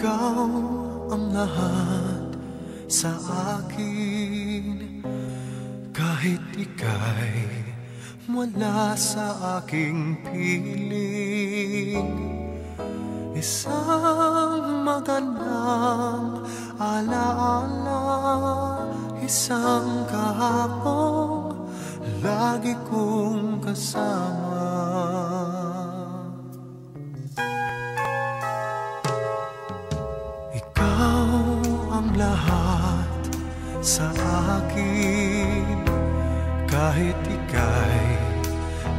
Ikaw ang lahat sa akin, kahit ika'y wala sa aking piling. Isang magandang alaala, isang kahapong lagi kong kasama. Ikaw ang lahat sa akin, kahit ika'y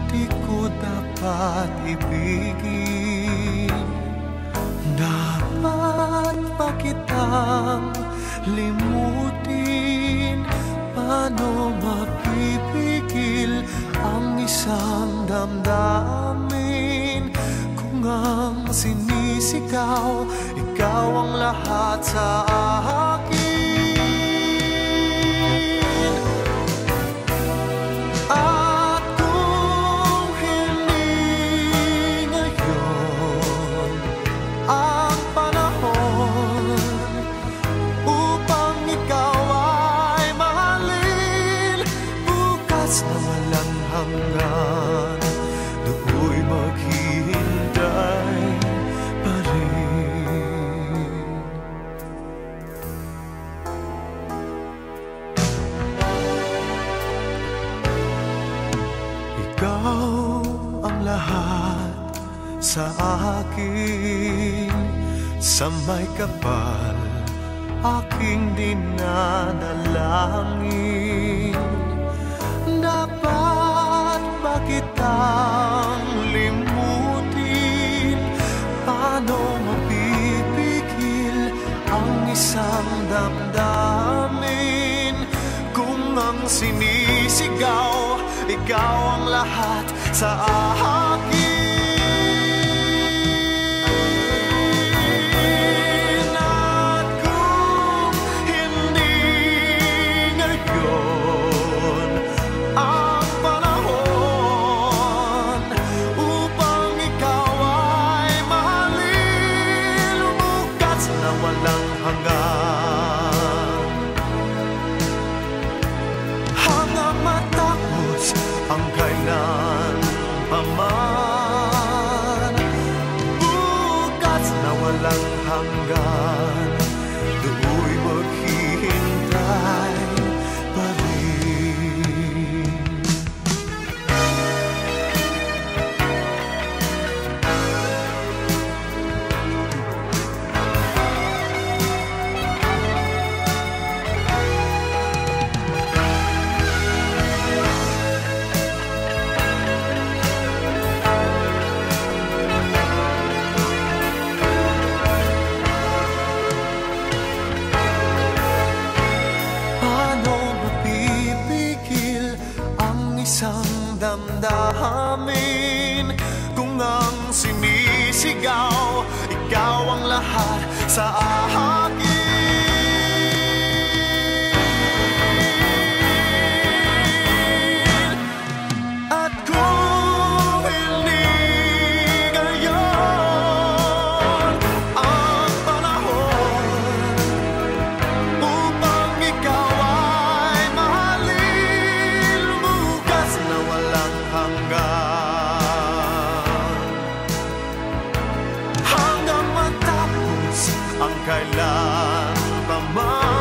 di ko dapat ibigin. Dapat pa kitang limutin, paano mapipigil ang isang damdamin? Kung ang sinisigaw, ikaw ang lahat sa akin. At kung hindi ngayon ang panahon upang ikaw ay mahalin, bukas na walang hanggan, do'y maghihintay pa rin. Ikaw ang lahat sa akin, sa may kapal aking dinadalangin. Dapat ba kitang limutin? Paano mapipigil ang isang damdamin? Kung ang sinisigaw, ikaw ang lahat sa akin. At kung hindi ngayon ang panahon upang ikaw ay mahalin, bukas na walang hanggan, hanggang matapos ang kailan paman. Bukas na walang hanggan, do'y maghihintay pa rin. Isang damdamin, kung ang sinisigaw, ikaw ang lahat sa akin. At kung hindi ngayon ang panahon upang ikaw ay mahalin, bukas na walang hanggan, hanggang matapos ang kailan paman.